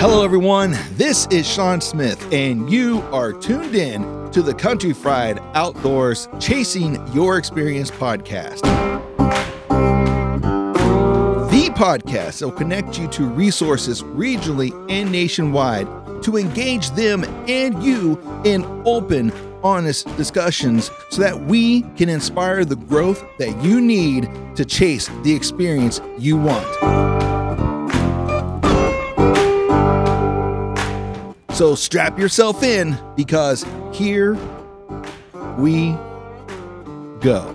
Hello, everyone. This is Sean Smith, and you are tuned in to the Country Fried Outdoors Chasing Your Experience podcast. The podcast that will connect you to resources regionally and nationwide to engage them and you in open, honest discussions so that we can inspire the growth that you need to chase the experience you want. So strap yourself in because here we go.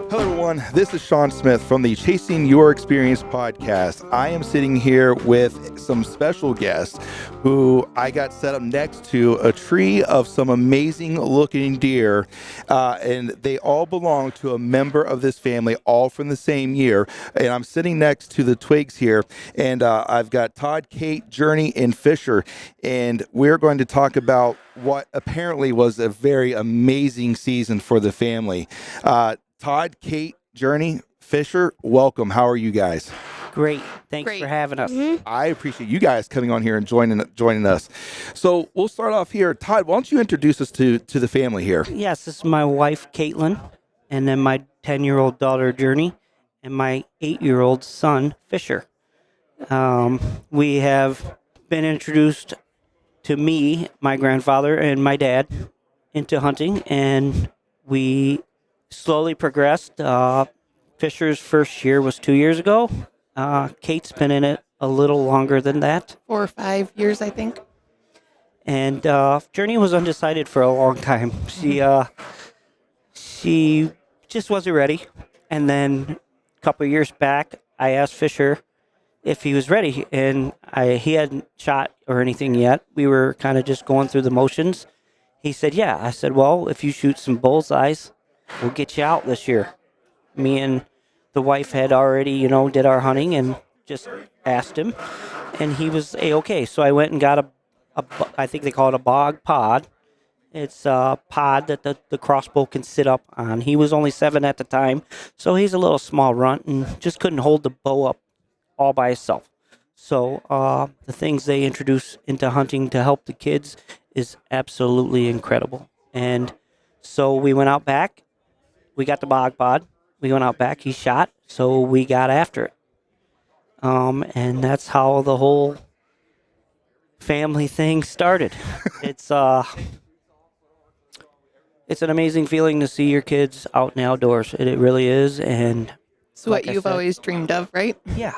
Hello, everyone. This is Sean Smith from the Chasing Your Experience podcast. I am sitting here with some special guests who I got set up next to a tree of some amazing looking deer, and they all belong to a member of this family, all from the same year. And I'm sitting next to the Twiggs here, and I've got Todd, Kate, Journee, and Fisher, and we're going to talk about what apparently was a very amazing season for the family. Todd, Kate, Journee, Fisher, welcome. How are you guys? Great. Thanks for having us. Mm-hmm. I appreciate you guys coming on here and joining us. So we'll start off here. Todd, why don't you introduce us to the family here? Yes, this is my wife, Caitlin, and then my 10-year-old daughter, Journee, and my 8-year-old son, Fisher. We have been introduced to me, my grandfather, and my dad into hunting, and we slowly progressed. Fisher's first year was 2 years ago. Kate's been in it a little longer than that. 4 or 5 years, I think. And Journee was undecided for a long time. She just wasn't ready. And then a couple of years back, I asked Fisher if he was ready, and he hadn't shot or anything yet. We were kind of just going through the motions. He said, yeah. I said, well, if you shoot some bullseyes, we'll get you out this year. Me and the wife had already, did our hunting and just asked him, and he was A-okay. So I went and got I think they call it a bog pod. It's a pod that the crossbow can sit up on. He was only 7 at the time, so he's a little small runt and just couldn't hold the bow up all by himself. So the things they introduce into hunting to help the kids is absolutely incredible. And so we went out back. We got the bog pod. We went out back. He shot, so we got after it. And that's how the whole family thing started. It's an amazing feeling to see your kids out in the outdoors. It really is. And it's what you've always dreamed of, right? Yeah.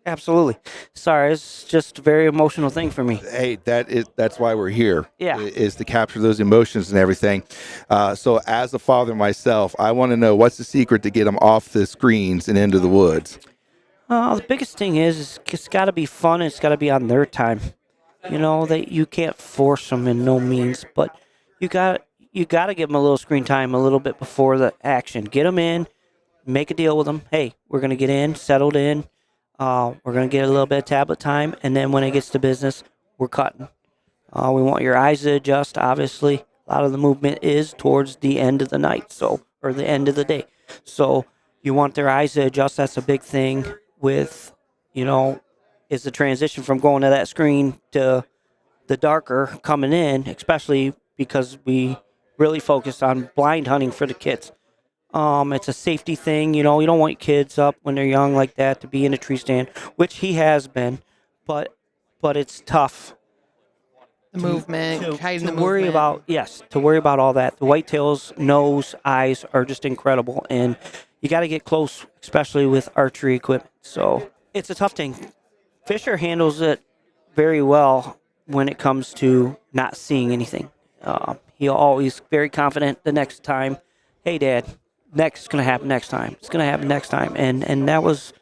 Absolutely. Sorry, it's just a very emotional thing for me. Hey, that's why we're here. Yeah. Is to capture those emotions and everything. So as a father myself, I want to know what's the secret to get them off the screens and into the woods. The biggest thing is it's got to be fun. And it's got to be on their time. That you can't force them in no means, but you got to give them a little screen time a little bit before the action. Get them in, make a deal with them. Hey, we're going to get in, settled in. We're going to get a little bit of tablet time, and then when it gets to business, we're cutting. We want your eyes to adjust, obviously. A lot of the movement is towards the end of the night, or the end of the day. So you want their eyes to adjust. That's a big thing with, is the transition from going to that screen to the darker coming in, especially because we really focus on blind hunting for the kids. It's a safety thing, you don't want kids up when they're young like that to be in a tree stand, which he has been, but it's tough. The movement, to worry about, to worry about all that. The whitetails, nose, eyes are just incredible, and you got to get close, especially with archery equipment. So it's a tough thing. Fisher handles it very well when it comes to not seeing anything. He'll always very confident the next time. Hey, Dad. It's going to happen next time. It's going to happen next time. And that was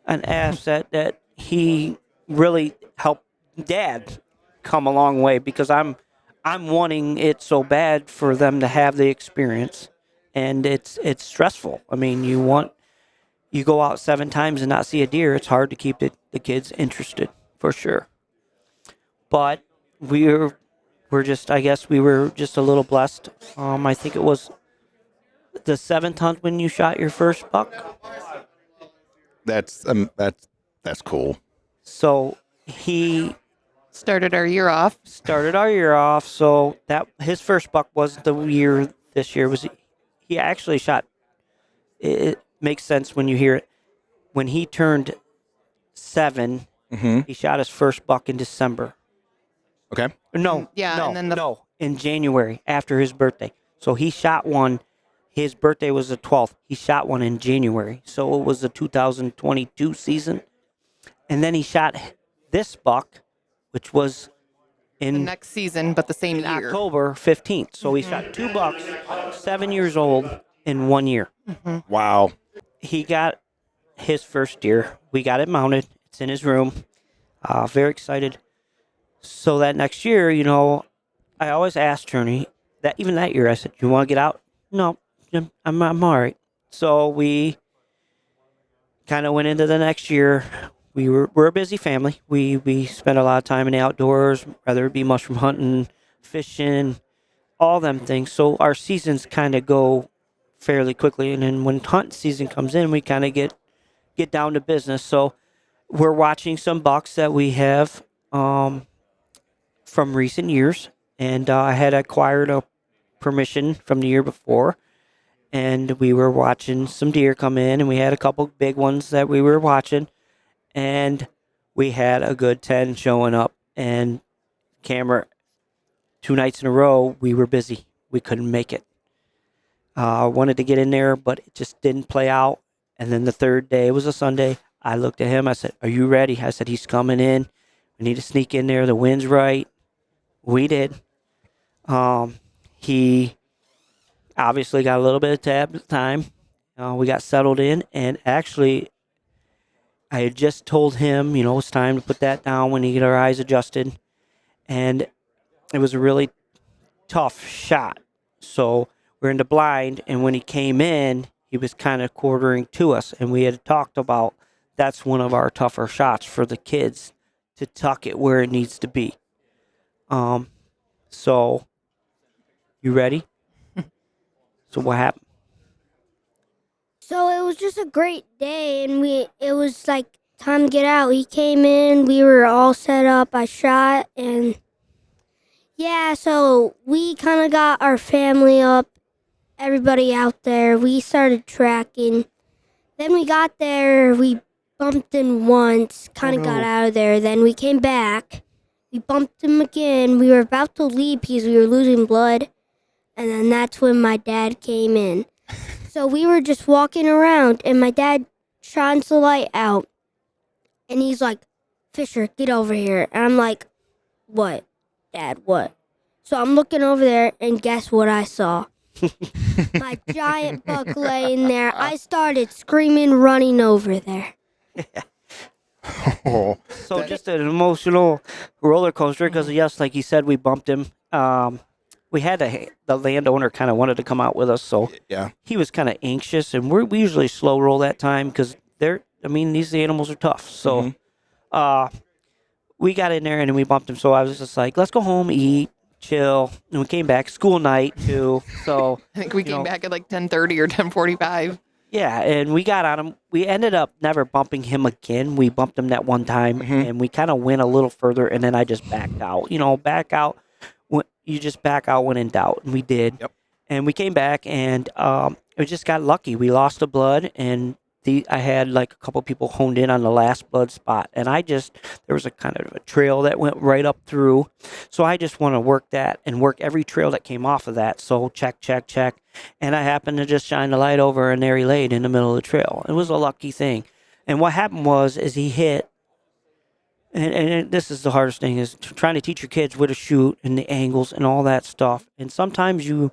an asset that he really helped Dad come a long way, because I'm wanting it so bad for them to have the experience, and it's stressful. I mean, you go out 7 times and not see a deer. It's hard to keep the kids interested, for sure. But we were just a little blessed. I think it was the 7th hunt when you shot your first buck. That's cool. So he Started our year off. started our year off. So that his first buck was the year. This year was he actually shot. It makes sense when you hear it. When he turned 7, he shot his first buck in December. Okay. No, Yeah, no, and then the- no, in January after his birthday. So he shot one. His birthday was the 12th. He shot one in January. So it was the 2022 season. And then he shot this buck, which was The in next season, but the same year. October 15th. So he shot 2 bucks, 7 years old in 1 year. Wow. He got his first deer. We got it mounted. It's in his room. Very excited. So that next year, I always asked Journee that even that year, I said, "You want to get out?" No, I'm all right. So we kind of went into the next year. We're a busy family. We spent a lot of time in the outdoors, whether it be mushroom hunting, fishing, all them things. So our seasons kind of go fairly quickly, and then when hunt season comes in, we kind of get down to business. So we're watching some bucks that we have from recent years, and I had acquired a permission from the year before, and we were watching some deer come in, and we had a couple big ones that we were watching, and we had a good 10 showing up, and camera 2 nights in a row we were busy. We couldn't make it. I wanted to get in there, but it just didn't play out. And then the third day, it was a Sunday, I looked at him, I said, "Are you ready?" I said, "He's coming in. We need to sneak in there. The wind's right." We did. He obviously got a little bit of time. We got settled in, and actually, I had just told him, it's time to put that down when he get our eyes adjusted, and it was a really tough shot. So we're in the blind, and when he came in, he was kind of quartering to us, and we had talked about that's one of our tougher shots for the kids to tuck it where it needs to be. So you ready? So what happened? So it was just a great day, and it was like time to get out. He came in, we were all set up. I shot, and yeah, so we kind of got our family up, everybody out there. We started tracking. Then we got there, we bumped him once, kind of got out of there. Then we came back, we bumped him again. We were about to leave because we were losing blood, and then that's when my dad came in. So we were just walking around, and my dad shines the light out, and he's like, "Fisher, get over here." And I'm like, "What, Dad, what?" So I'm looking over there, and guess what I saw? My giant buck laying there. I started screaming, running over there. Oh, So just an emotional roller coaster because, yes, like you said, we bumped him. We had the landowner kind of wanted to come out with us, so yeah. he was kind of anxious, and we usually slow roll that time because these animals are tough. So we got in there and we bumped him. So I was just like, let's go home, eat, chill. And we came back, school night too. So I think we came back at like 10:30 or 10:45. yeah, and we got on him. We ended up never bumping him again. We bumped him that one time, and we kind of went a little further, and then I just backed out. Back out. You just back out when in doubt, and we did. Yep. And we came back, and we just got lucky. We lost the blood, and I had like a couple people honed in on the last blood spot, and there was a kind of a trail that went right up through, so I just want to work that and work every trail that came off of that. So check, and I happened to just shine the light over, and there he laid in the middle of the trail. It was a lucky thing, and what happened was he hit. And this is the hardest thing is trying to teach your kids where to shoot and the angles and all that stuff. And sometimes you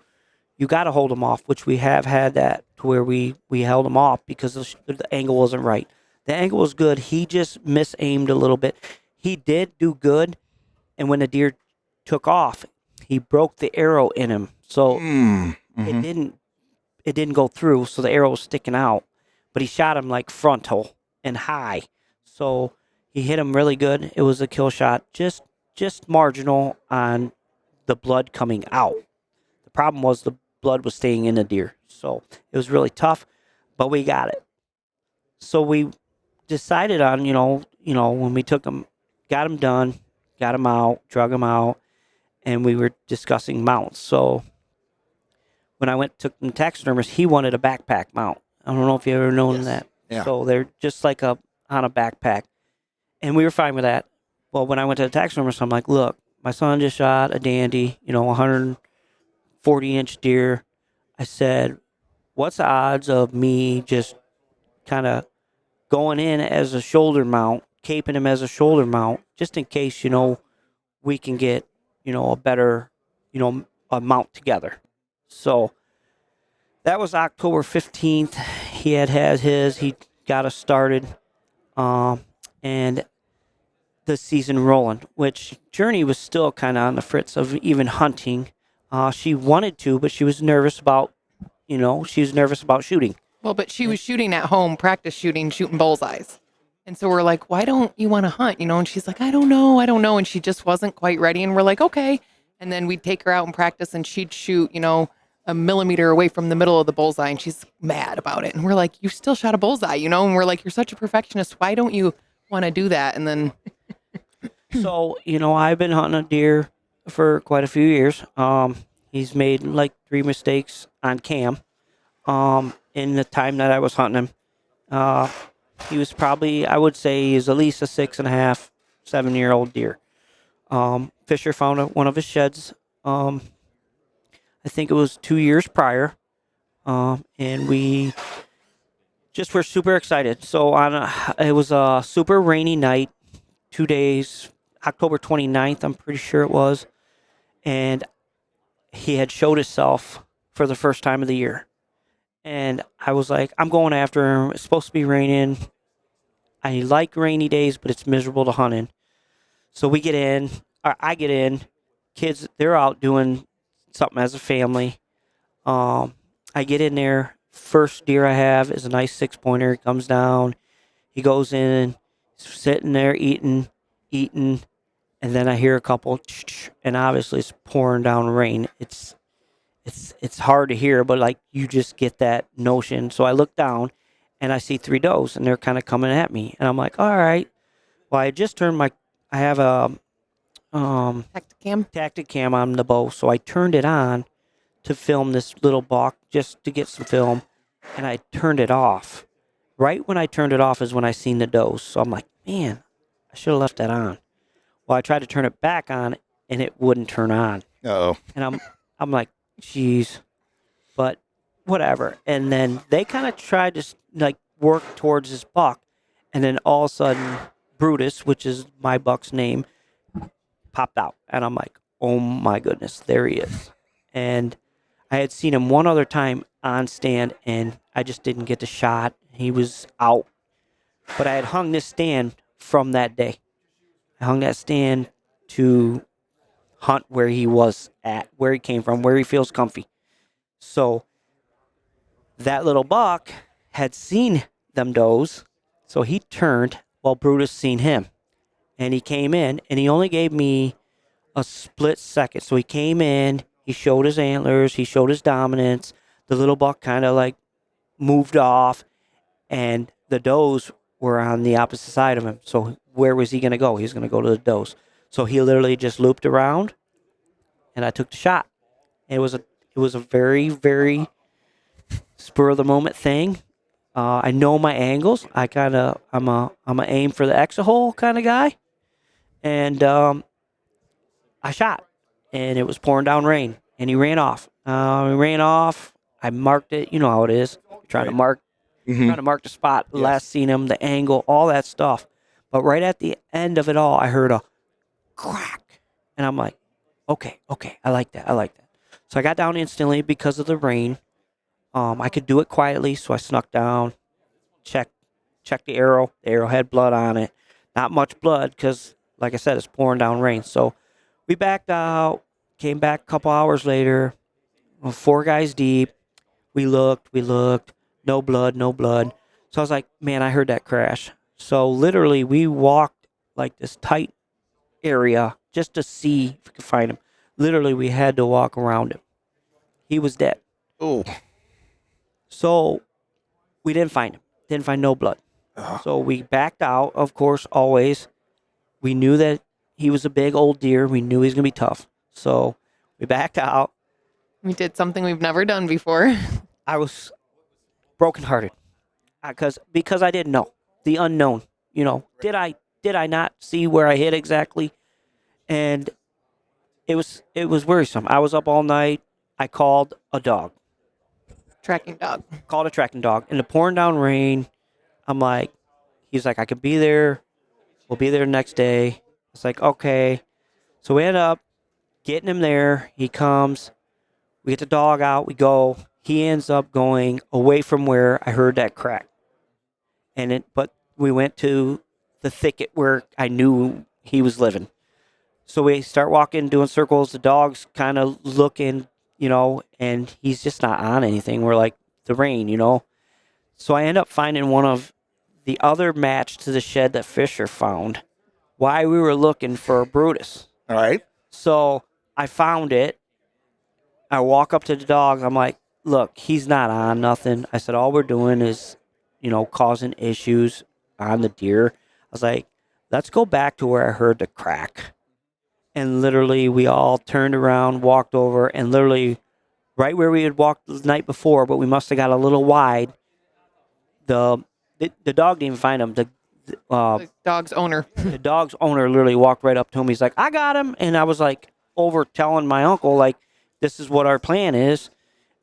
got to hold them off, which we have had that to where we held him off because the angle wasn't right. The angle was good. He just misaimed a little bit. He did do good. And when the deer took off, he broke the arrow in him. So it didn't go through. So the arrow was sticking out, but he shot him like frontal and high. So he hit him really good. It was a kill shot, just marginal on the blood coming out. The problem was the blood was staying in the deer. So it was really tough, but we got it. So we decided on, when we took him, got him done, got him out, drug him out, and we were discussing mounts. So when I took him to taxidermist, he wanted a backpack mount. I don't know if you ever known that. Yeah. So they're just like on a backpack. And we were fine with that. Well, when I went to the taxidermist, I'm like, look, my son just shot a dandy, 140-inch deer. I said, what's the odds of me just kind of going in as a shoulder mount, caping him as a shoulder mount, just in case, we can get, a better, a mount together. So that was October 15th. He had his. He got us started. And the season rolling, which Journee was still kind of on the fritz of even hunting. She wanted to, but she was nervous about, shooting. Well, but she was shooting at home, practice shooting bullseyes. And so we're like, why don't you want to hunt? And she's like, I don't know. And she just wasn't quite ready. And we're like, okay. And then we'd take her out and practice and she'd shoot, a millimeter away from the middle of the bullseye. And she's mad about it. And we're like, you still shot a bullseye, and we're like, you're such a perfectionist. Why don't you want to do that? And then. So, I've been hunting a deer for quite a few years. He's made like 3 mistakes on cam. In the time that I was hunting him, he was probably, I would say, he's at least a 6.5, 7-year-old deer. Fisher found one of his sheds. I think it was 2 years prior, and we just were super excited. So it was a super rainy night, 2 days, October 29th, I'm pretty sure it was, and he had showed himself for the first time of the year. And I was like, I'm going after him. It's supposed to be raining. I like rainy days, but it's miserable to hunt in. So I get in. Kids, they're out doing something as a family. I get in there. First deer I have is a nice 6-pointer. He comes down. He goes in, sitting there eating. And then I hear a couple, and obviously it's pouring down rain. It's hard to hear, but like you just get that notion. So I look down and I see 3 does and they're kind of coming at me. And I'm like, all right. Well, I just turned I have a tactic cam on the bow. So I turned it on to film this little buck just to get some film. And I turned it off. Right when I turned it off is when I seen the does. So I'm like, man, I should have left that on. Well, I tried to turn it back on and it wouldn't turn on. Uh-oh. And I'm like, geez, but whatever. And then they kind of tried to like work towards this buck, and then all of a sudden Brutus, which is my buck's name, popped out, and I'm like, oh my goodness, there he is. And I had seen him one other time on stand, and I just didn't get the shot. He was out, but I had hung this stand from that day. I hung that stand to hunt where he was at, where he came from, where he feels comfy. So that little buck had seen them does, so he turned while Brutus seen him. And he came in, and he only gave me a split second. So he came in, he showed his antlers, he showed his dominance. The little buck kind of like moved off, and the does were on the opposite side of him. So where was he going to go? He was going to go to the does. So he literally just looped around, and I took the shot. It was a very, very spur of the moment thing. I know my angles. I'm a aim for the exit hole kind of guy, and I shot, and it was pouring down rain, and he ran off. I marked it. You know how it is. Trying to mark the spot. Yes. Last seen him, the angle, all that stuff. But right at the end of it all, I heard a crack, and I'm like, okay, I like that. So I got down instantly because of the rain. I could do it quietly, so I snuck down, checked the arrow. The arrow had blood on it. Not much blood because, like I said, it's pouring down rain. So we backed out, came back a couple hours later, 4 guys deep. We looked, no blood. So I was like, man, I heard that crash. So literally we walked like this tight area just to see if we could find him. Literally, we had to walk around him. He was dead. Oh. So we didn't find him. Didn't find no blood. So we backed out, of course, always. We knew that he was a big old deer. We knew he was going to be tough. So we backed out. We did something we've never done before. I was brokenhearted because I didn't know the unknown. Did I not see where I hit exactly? And it was worrisome. I was up all night. I called a dog. Tracking dog. Called a tracking dog. In the pouring down rain, I'm like, he's like, I could be there. We'll be there the next day. It's like, okay. So we end up getting him there. He comes. We get the dog out. We go. He ends up going away from where I heard that crack. But we went to the thicket where I knew he was living. So we start walking, doing circles. The dog's kind of looking, and he's just not on anything. We're like, the rain. So I end up finding one of the other match to the shed that Fisher found while we were looking for a Brutus. All right. So I found it. I walk up to the dog. I'm like, look, he's not on nothing. I said, all we're doing is, causing issues on the deer. I was like, let's go back to where I heard the crack. And literally, we all turned around, walked over, and literally right where we had walked the night before, but we must have got a little wide. The dog didn't even find him. The dog's owner. The dog's owner literally walked right up to him. He's like, I got him. And I was like, over telling my uncle, like, this is what our plan is.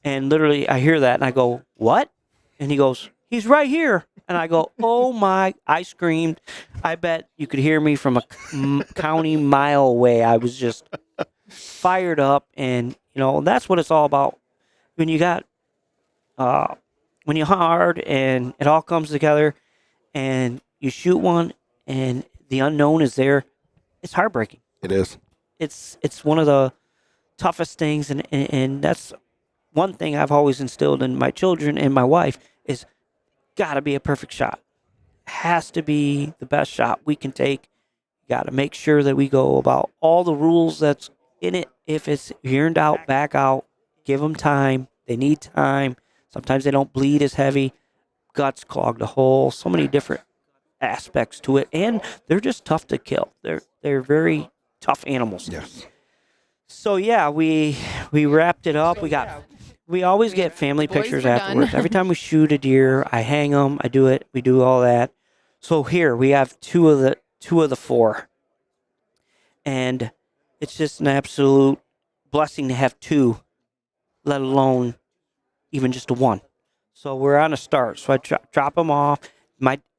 And literally, I hear that, and I go, what? And he goes, he's right here. And I go, oh, my. I screamed. I bet you could hear me from a county mile away. I was just fired up. And, that's what it's all about. When you got, when you hunt hard and it all comes together and you shoot one and the unknown is there, it's heartbreaking. It is. It's one of the toughest things, and that's one thing I've always instilled in my children and my wife is got to be a perfect shot. Has to be the best shot we can take. Got to make sure that we go about all the rules that's in it. If you're in doubt, back out. Give them time. They need time. Sometimes they don't bleed as heavy. Guts clog the hole. So many different aspects to it, and they're just tough to kill. They're very tough animals. Yes. So yeah, we wrapped it up. We always get family Boys pictures were done. afterwards. Every time we shoot a deer, I hang them. I do it. We do all that. So here we have two of the four, and it's just an absolute blessing to have two, let alone even just a one. So we're on a start. So I drop them off.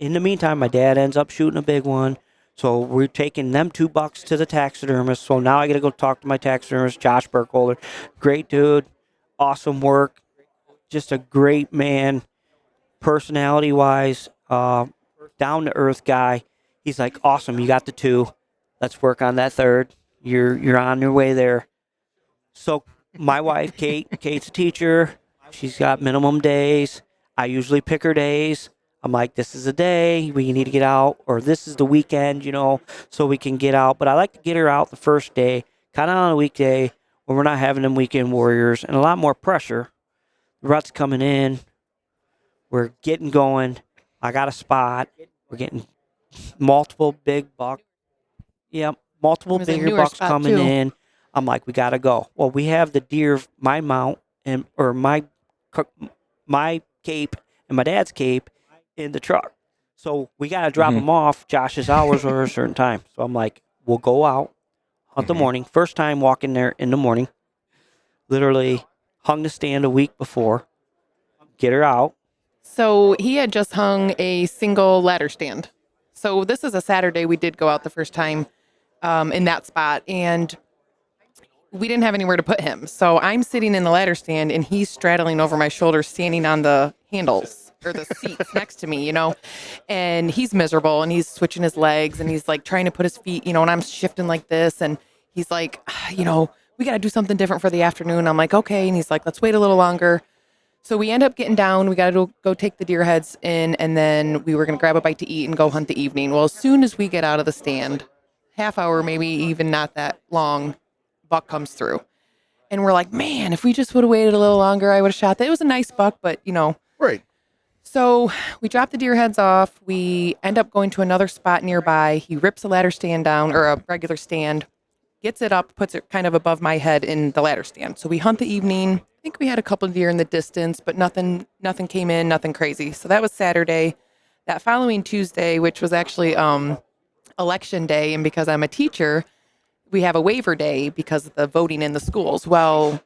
In the meantime, my dad ends up shooting a big one. So we're taking them 2 bucks to the taxidermist. So now I got to go talk to my taxidermist, Josh Burkholder. Great dude. Awesome work. Just a great man. Personality-wise, down-to-earth guy. He's like, awesome, you got the 2. Let's work on that 3rd. You're on your way there. So my wife, Kate's a teacher. She's got minimum days. I usually pick her days. I'm like, this is a day we need to get out, or this is the weekend, so we can get out. But I like to get her out the first day, kind of on a weekday when we're not having them weekend warriors and a lot more pressure. The rut's coming in. We're getting going. I got a spot. We're getting multiple big bucks. Yeah, multiple bigger bucks coming in. I'm like, we got to go. Well, we have the deer, my mount, or my cape and my dad's cape in the truck. So we got to drop them off. Josh's hours are a certain time. So I'm like, we'll go out, hunt the morning. First time walking there in the morning. Literally hung the stand a week before. Get her out. So he had just hung a single ladder stand. So this is a Saturday. We did go out the first time in that spot, and we didn't have anywhere to put him. So I'm sitting in the ladder stand, and he's straddling over my shoulder, standing on the handles or the seats next to me, and he's miserable, and he's switching his legs, and he's like trying to put his feet, and I'm shifting like this, and he's like, we got to do something different for the afternoon. I'm like, okay. And he's like, let's wait a little longer. So we end up getting down. We got to go take the deer heads in, and then we were going to grab a bite to eat and go hunt the evening. Well, as soon as we get out of the stand, half hour, maybe even not that long, buck comes through. And we're like, man, if we just would have waited a little longer, I would have shot that. It was a nice buck, but Right. So we drop the deer heads off. We end up going to another spot nearby. He rips a ladder stand down, or a regular stand, gets it up, puts it kind of above my head in the ladder stand. So we hunt the evening. I think we had a couple of deer in the distance, but nothing came in, nothing crazy. So that was Saturday. That following Tuesday, which was actually election day, and because I'm a teacher, we have a waiver day because of the voting in the schools. Well,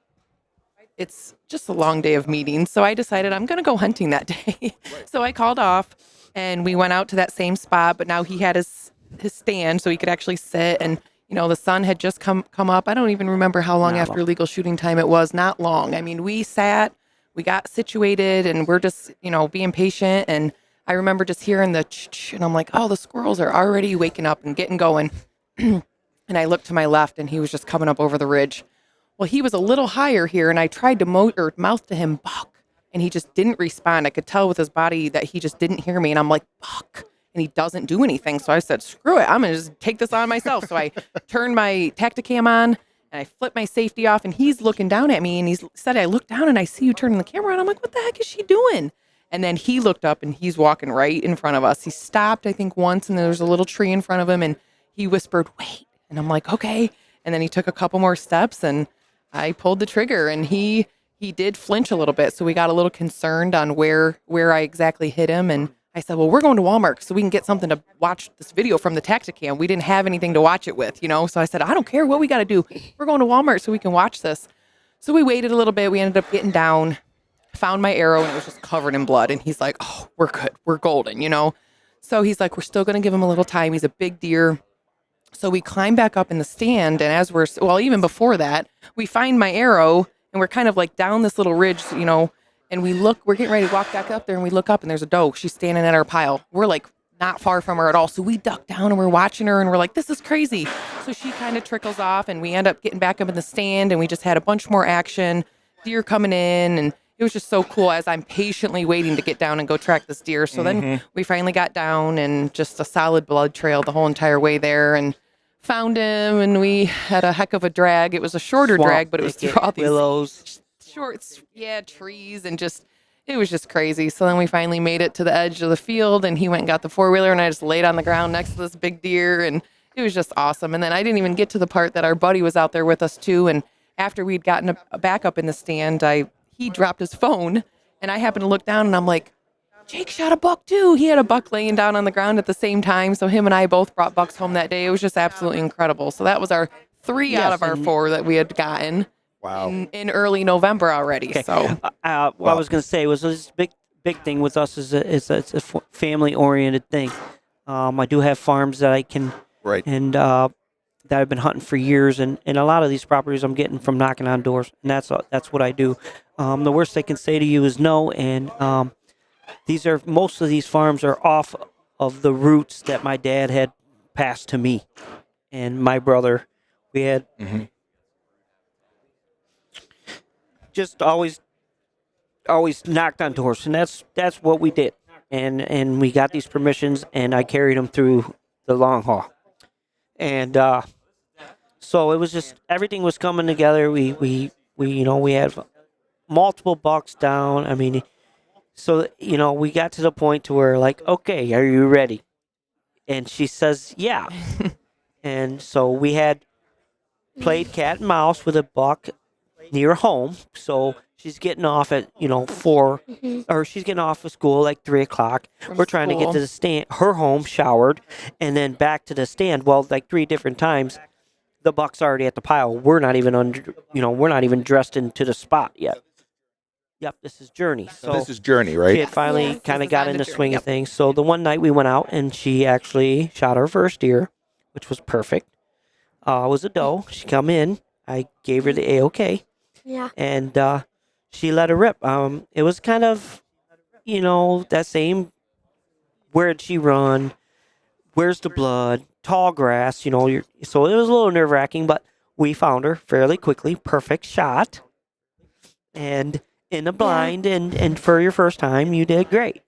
it's just a long day of meetings. So I decided I'm going to go hunting that day. So I called off and we went out to that same spot, but now he had his stand so he could actually sit, and the sun had just come up. I don't even remember how long after legal shooting time it was. Not long. I mean, we sat, we got situated, and we're just, being patient. And I remember just hearing the ch-ch, and I'm like, oh, the squirrels are already waking up and getting going. And I looked to my left and he was just coming up over the ridge. Well, he was a little higher here, and I tried to mouth to him, buck, and he just didn't respond. I could tell with his body that he just didn't hear me, and I'm like, buck, and he doesn't do anything. So I said, screw it, I'm going to just take this on myself. So I turned my Tacticam on, and I flipped my safety off, and he's looking down at me, and he said, I looked down, and I see you turning the camera on. I'm like, what the heck is she doing? And then he looked up, and he's walking right in front of us. He stopped, I think, once, and there was a little tree in front of him, and he whispered, wait. And I'm like, okay. And then he took a couple more steps, and I pulled the trigger, and he did flinch a little bit. So we got a little concerned on where I exactly hit him. And I said, well, we're going to Walmart so we can get something to watch this video from the Tacticam. We didn't have anything to watch it with, So I said, I don't care what we got to do. We're going to Walmart so we can watch this. So we waited a little bit. We ended up getting down, found my arrow, and it was just covered in blood. And he's like, oh, we're good. We're golden, So he's like, we're still going to give him a little time. He's a big deer. So we climb back up in the stand, and even before that, we find my arrow, and we're kind of like down this little ridge, and we're getting ready to walk back up there, and we look up, and there's a doe. She's standing at our pile. We're like not far from her at all. So we duck down, and we're watching her, and we're like, this is crazy. So she kind of trickles off, and we end up getting back up in the stand, and we just had a bunch more action, deer coming in, and it was just so cool as I'm patiently waiting to get down and go track this deer. So then we finally got down, and just a solid blood trail the whole entire way there, and found him, and we had a heck of a drag. It was a shorter drag, but it was through all these willows, short, trees, and it was just crazy. So then we finally made it to the edge of the field, and he went and got the four-wheeler, and I just laid on the ground next to this big deer, and it was just awesome. And then I didn't even get to the part that our buddy was out there with us too, and after we'd gotten back up in the stand, he dropped his phone, and I happened to look down, and I'm like, Jake shot a buck too. He had a buck laying down on the ground at the same time. So him and I both brought bucks home that day. It was just absolutely incredible. So that was our 3 out of our 4 that we had gotten. Wow. In early November already. Okay. So what I was going to say was this big thing with us is it's a family oriented thing. I do have farms that I can and that I've been hunting for years, and a lot of these properties I'm getting from knocking on doors, and that's what I do. The worst they can say to you is no, and most of these farms are off of the roots that my dad had passed to me and my brother. We had just always knocked on doors, and that's what we did. And we got these permissions, and I carried them through the long haul. And so it was just everything was coming together. We had multiple bucks down. I mean, so, we got to the point to where, like, okay, are you ready? And she says, yeah. And so we had played cat and mouse with a buck near home. So she's getting off at, 4, or she's getting off of school like 3 o'clock. We're trying to get to the stand, her home, showered, and then back to the stand. Well, like 3 different times, the buck's already at the pile. We're not even dressed into the spot yet. Yep, this is Journee. So this is Journee, right? She had finally kind of got in the swing of things. So the one night we went out, and she actually shot her first deer, which was perfect. It was a doe. She come in. I gave her the A-OK. Yeah. And she let her rip. It was kind of, that same, where did she run? Where's the blood? Tall grass, so it was a little nerve-wracking, but we found her fairly quickly. Perfect shot. And in a blind, and for your first time, you did great.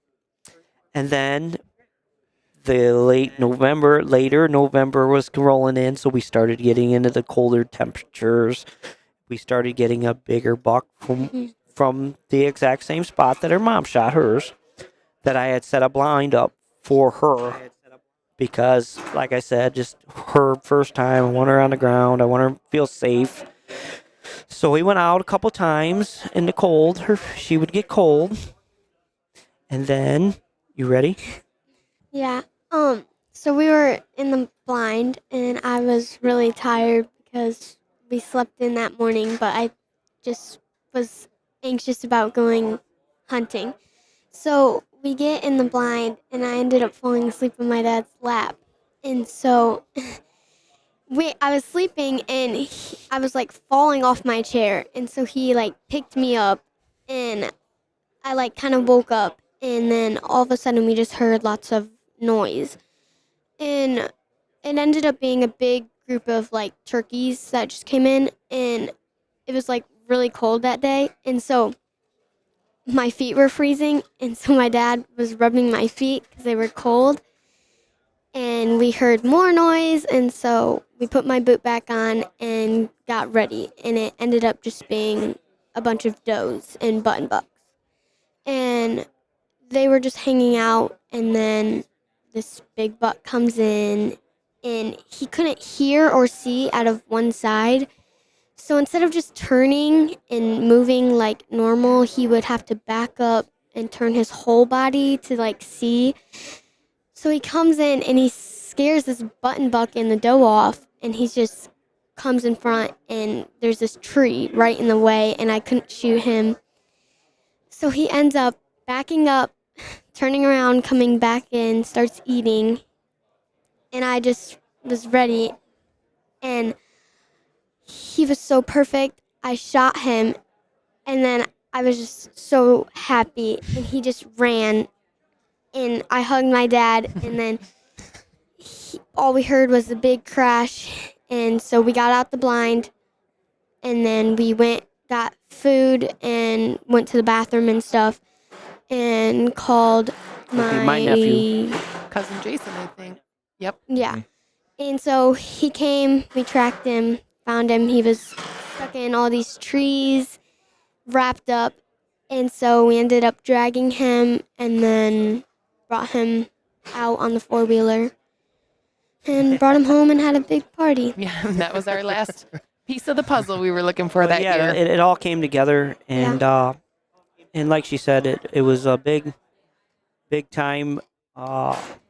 And then later November was rolling in, so we started getting into the colder temperatures. We started getting a bigger buck from the exact same spot that her mom shot hers. that I had set a blind up for her because, like I said, just her first time. I want her on the ground. I want her to feel safe. So we went out a couple times in the cold. She would get cold. And then, you ready? Yeah. So we were in the blind, and I was really tired because we slept in that morning, but I just was anxious about going hunting. So we get in the blind, and I ended up falling asleep in my dad's lap. And so I was sleeping, and I was like falling off my chair, and so he like picked me up, and I like kind of woke up, and then all of a sudden we just heard lots of noise. And it ended up being a big group of like turkeys that just came in, and it was like really cold that day, and so my feet were freezing, and so my dad was rubbing my feet because they were cold, and we heard more noise, and so we put my boot back on and got ready, and it ended up just being a bunch of does and button bucks, and they were just hanging out, and then this big buck comes in, and he couldn't hear or see out of one side. So instead of just turning and moving like normal, he would have to back up and turn his whole body to like see. So he comes in and he scares this button buck and the doe off, and he just comes in front, and there's this tree right in the way, and I couldn't shoot him. So he ends up backing up, turning around, coming back in, starts eating, and I just was ready, and he was so perfect. I shot him, and then I was just so happy, and he just ran, and I hugged my dad, and then all we heard was a big crash, and so we got out the blind, and then we got food, and went to the bathroom and stuff, and called My nephew. Cousin Jason, I think. Yep. Yeah. And so he came, we tracked him, found him. He was stuck in all these trees, wrapped up. And so we ended up dragging him and then brought him out on the four-wheeler and brought him home and had a big party. Yeah, that was our last piece of the puzzle we were looking for But that yeah, year. it all came together, and like she said, it was a big time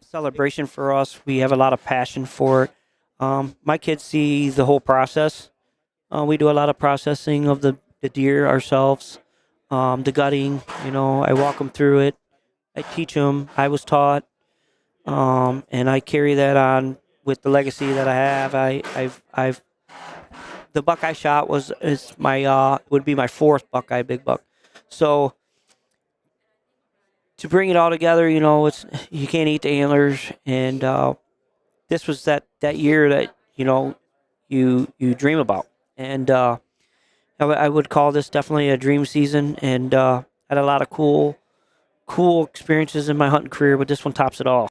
celebration for us. We have a lot of passion for it. My kids see the whole process. We do a lot of processing of the deer ourselves, the gutting. I walk them through it. I teach them. I was taught, and I carry that on with the legacy that I have. I've the Buckeye shot would be my fourth Buckeye big buck. So to bring it all together, it's you can't eat the antlers, and this was that year that you dream about, and I would call this definitely a dream season, and had a lot of cool experiences in my hunting career, but this one tops it all.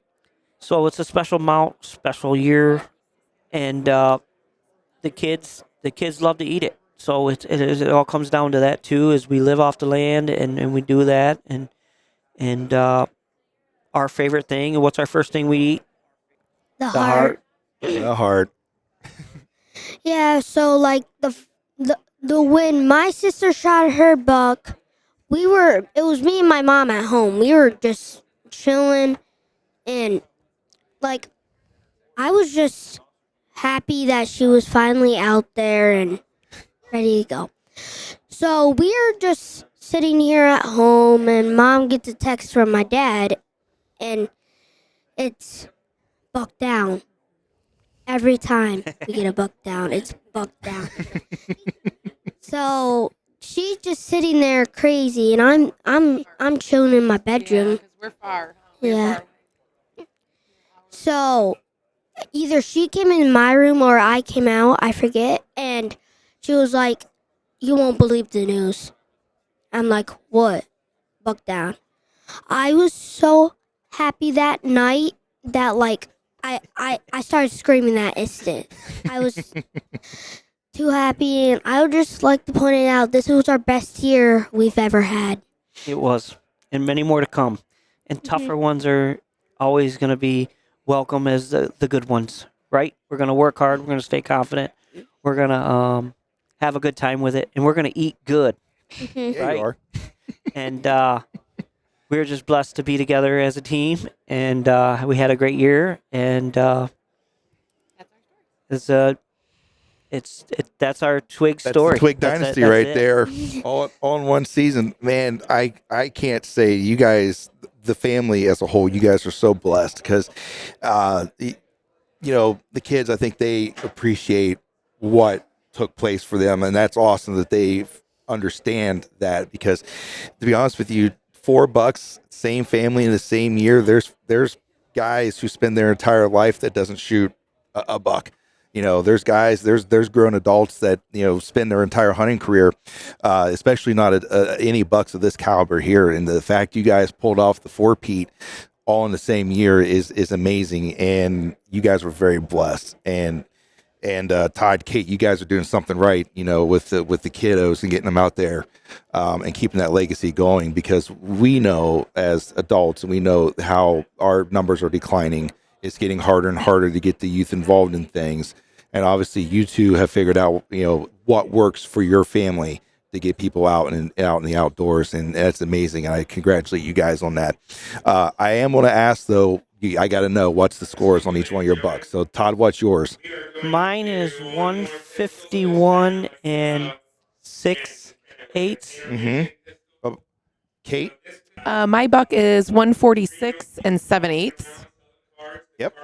So it's a special mount, special year, and the kids love to eat it. So it all comes down to that too, is we live off the land, and we do that, and our favorite thing, and what's our first thing we eat? The The heart. The heart. Yeah, so like the when my sister shot her buck, it was me and my mom at home. We were just chilling, and like I was just happy that she was finally out there and ready to go. So we're just sitting here at home, and mom gets a text from my dad, and it's buck down. Every time we get a buck down, it's buck down. So she's just sitting there crazy, and I'm chilling in my bedroom. because we're far. Yeah. So either she came in my room or I came out, I forget, and she was like, "You won't believe the news." I'm like, "What?" Buck down. I was so happy that night that like I started screaming that instant. I was too happy, and I would just like to point it out, this was our best year we've ever had. It was, and many more to come. and tougher ones are always going to be welcome as the good ones, right? We're going to work hard. We're going to stay confident. We're going to have a good time with it, and we're going to eat good, Mhm. Yeah, right? you are. And we're just blessed to be together as a team, and we had a great year. And that's our Twig That's story. the Twig That's it. dynasty That's right it. there, all in one season. Man, I can't say you guys, the family as a whole, you guys are so blessed because, the kids. I think they appreciate what took place for them, and that's awesome that they understand that. Because, to be honest with you, $4, same family in the same year. There's guys who spend their entire life that doesn't shoot a buck. There's guys, there's grown adults that spend their entire hunting career, especially not any bucks of this caliber here. And the fact you guys pulled off the 4-peat all in the same year is amazing, and you guys were very blessed. And Todd, Kate, you guys are doing something right, with the kiddos and getting them out there, and keeping that legacy going, because we know as adults, and we know how our numbers are declining. It's getting harder and harder to get the youth involved in things. And obviously you two have figured out, what works for your family to get people out and out in the outdoors. And that's amazing. And I congratulate you guys on that. I am going to ask though, I got to know what's the scores on each one of your bucks. So Todd, what's yours? Mine is 151 and 6/8. Mm-hmm. Kate? My buck is 146 and 7/8. Yep.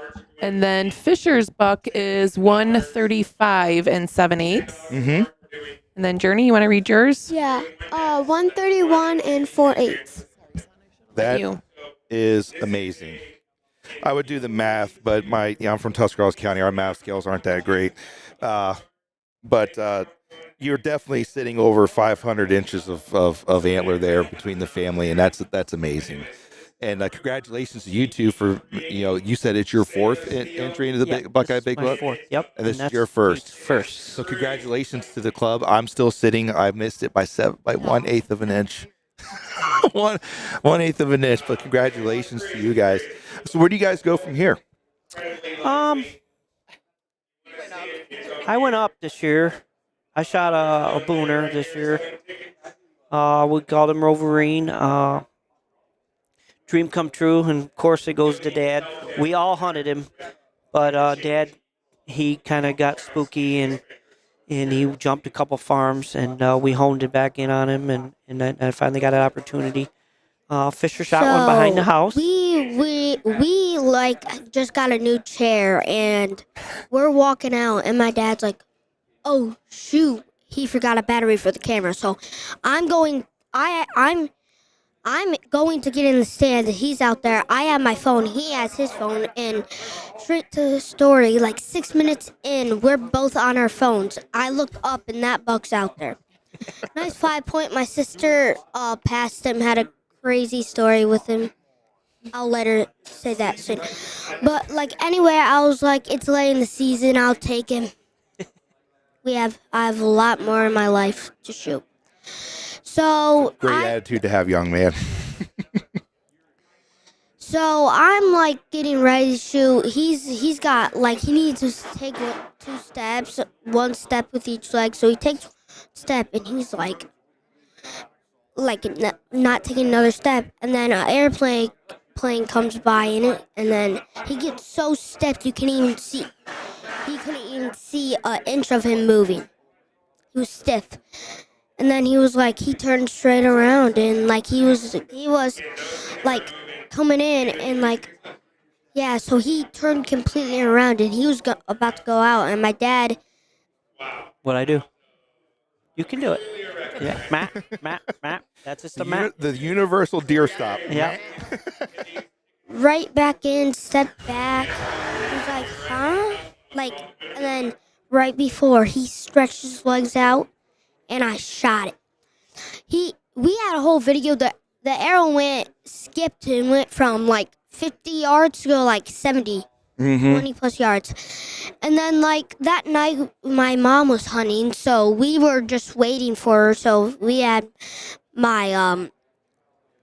And then Fisher's buck is 135 and 7/8. Mm-hmm. And then Journee, you want to read yours? Yeah. 131 and 4/8. That You. is amazing. I would do the math, but I'm from Tuscarawas County. Our math skills aren't that great. But you're definitely sitting over 500 inches of antler there between the family, and that's amazing. And congratulations to you two for, you said it's your fourth entry into the Yep, Buckeye this is Big my Book. fourth. Yep. And this is that's your first. Kate's first. So congratulations to the club. I'm still sitting. I missed it by 1/8 of an inch. 1/8 of an inch, but congratulations to you guys. So where do you guys go from here? I went up this year. I shot a booner this year. We called him Roverine. Dream come true, and of course it goes to Dad. We all hunted him, but Dad, he kind of got spooky and he jumped a couple farms, and we honed it back in on him, and I finally got an opportunity. Fisher shot one behind the house. We like just got a new chair and we're walking out and my dad's like, "Oh shoot, he forgot a battery for the camera." So I'm going to get in the stand. He's out there. I have my phone. He has his phone. And straight to the story, like 6 minutes in, we're both on our phones. I look up and that buck's out there. Nice 5-point. My sister passed him, had a crazy story with him. I'll let her say that soon. But anyway, I was like, it's late in the season. I'll take him. I have a lot more in my life to shoot. So Great attitude to have, young man. So I'm getting ready to shoot. He's got he needs to take 2 steps, 1 step with each leg. So he takes 1 step and he's not taking another step. And then an plane comes by in it, and then he gets so stiff you can't even see. He couldn't even see an inch of him moving. He was stiff. And then he turned straight around and he was coming in and so he turned completely around and he was about to go out and my dad. What'd I do? You can do it. Yeah, Matt. That's just a Matt. The universal deer stop. Yeah. Right back in, stepped back. He was like, huh? And then right before he stretched his legs out and I shot it. We had a whole video that the arrow skipped and went from 50 yards to go 70, 20 plus yards. And then that night my mom was hunting, so we were just waiting for her. So we had my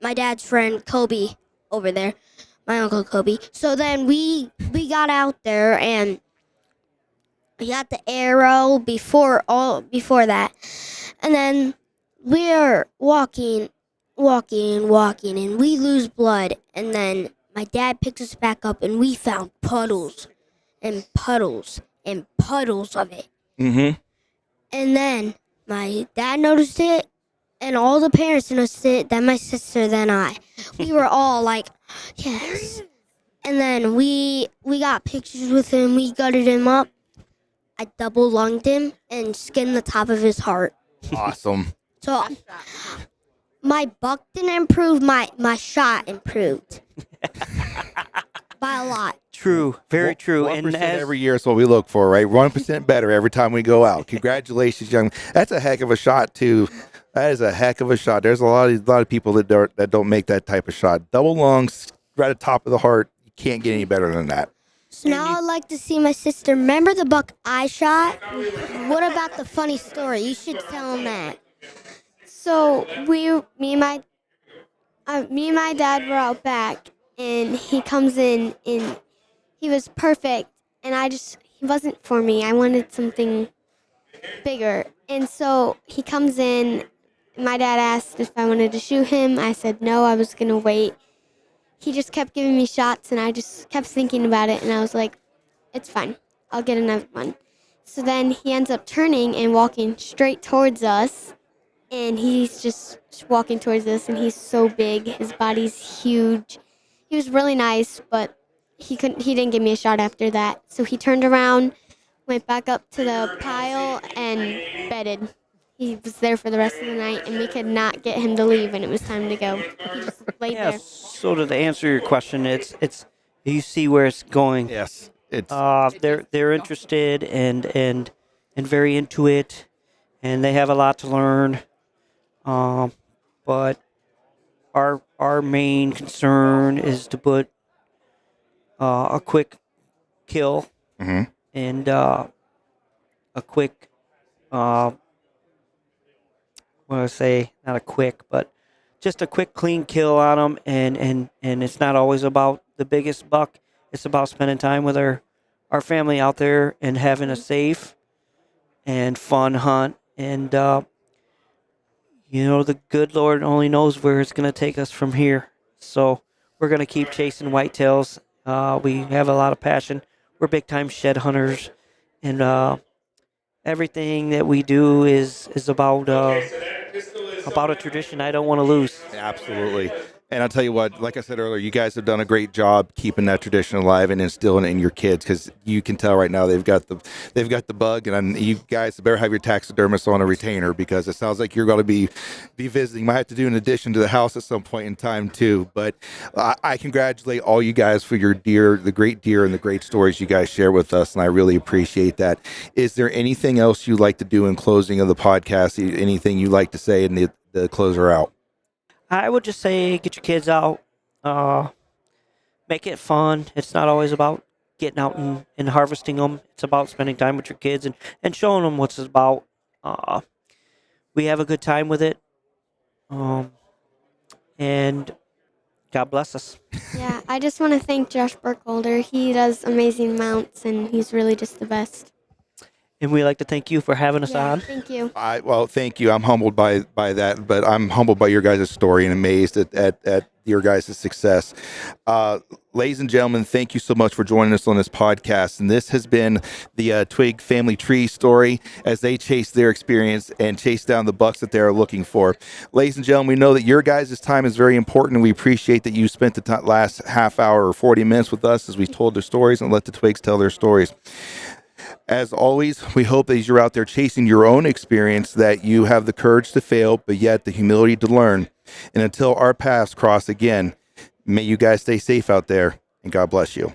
dad's friend Kobe over there, my Uncle Kobe. So then we got out there and we got the arrow before that. And then we're walking, and we lose blood. And then my dad picks us back up, and we found puddles and puddles and puddles of it. Mm-hmm. And then my dad noticed it, and all the parents noticed it, then my sister, then I. We were all like, yes. And then we got pictures with him. We gutted him up. I double lunged him and skinned the top of his heart. Awesome. So my buck didn't improve, my shot improved. By a lot. True, very true. 1% And every year is what we look for, right? 1% better every time we go out. Congratulations, young. That's a heck of a shot, too. That is a heck of a shot. There's a lot of people that don't make that type of shot. Double lungs, right at the top of the heart. You can't get any better than that. So now I'd like to see my sister. Remember the Buckeye shot? What about the funny story? You should tell him that. So me and my dad were out back, and he comes in, and he was perfect, and he wasn't for me. I wanted something bigger, and so he comes in. My dad asked if I wanted to shoot him. I said no, I was gonna wait. He just kept giving me shots, and I just kept thinking about it, and I was like, it's fine. I'll get another one. So then he ends up turning and walking straight towards us, and he's just walking towards us, and he's so big. His body's huge. He was really nice, but he didn't give me a shot after that. So he turned around, went back up to the pile, and bedded. He was there for the rest of the night, and we could not get him to leave, and it was time to go. He just laid there. so to answer your question, it's you see where it's going. Yes. It's They're interested and very into it, and they have a lot to learn. But our main concern is to put a quick kill Mhm. and a quick what do I say? Not a quick, but just a quick, clean kill on them. And it's not always about the biggest buck. It's about spending time with our family out there and having a safe and fun hunt. And, the good Lord only knows where it's going to take us from here. So we're going to keep chasing whitetails. We have a lot of passion. We're big-time shed hunters. And everything that we do is about a tradition I don't want to lose. Absolutely. And I'll tell you what, like I said earlier, you guys have done a great job keeping that tradition alive and instilling it in your kids, because you can tell right now they've got the bug, and you guys better have your taxidermist on a retainer, because it sounds like you're going to be visiting. Might have to do an addition to the house at some point in time too. But I congratulate all you guys for your the great deer and the great stories you guys share with us, and I really appreciate that. Is there anything else you'd like to do in closing of the podcast? Anything you'd like to say in the closer out? I would just say get your kids out, make it fun. It's not always about getting out and harvesting them. It's about spending time with your kids and showing them what it's about. We have a good time with it, and God bless us. Yeah, I just want to thank Josh Burkholder. He does amazing mounts, and he's really just the best. And we'd like to thank you for having us on. Thank you. Well, thank you. I'm humbled by that, but I'm humbled by your guys' story and amazed at your guys' success. Ladies and gentlemen, thank you so much for joining us on this podcast. And this has been the Twigg family tree story as they chase their experience and chase down the bucks that they're looking for. Ladies and gentlemen, we know that your guys' time is very important, and we appreciate that you spent the last half hour or 40 minutes with us as we told their stories and let the Twiggs tell their stories. As always, we hope that as you're out there chasing your own experience, that you have the courage to fail, but yet the humility to learn. And until our paths cross again, may you guys stay safe out there, and God bless you.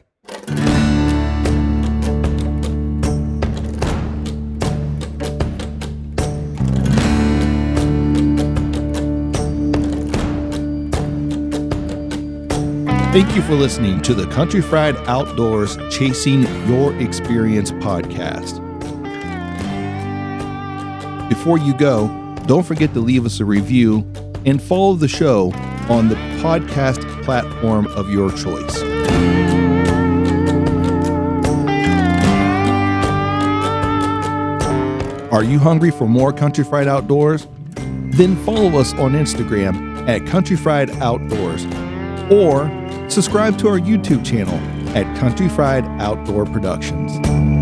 Thank you for listening to the Country Fried Outdoors Chasing Your Experience podcast. Before you go, don't forget to leave us a review and follow the show on the podcast platform of your choice. Are you hungry for more Country Fried Outdoors? Then follow us on Instagram at Country Fried Outdoors or subscribe to our YouTube channel at Country Fried Outdoor Productions.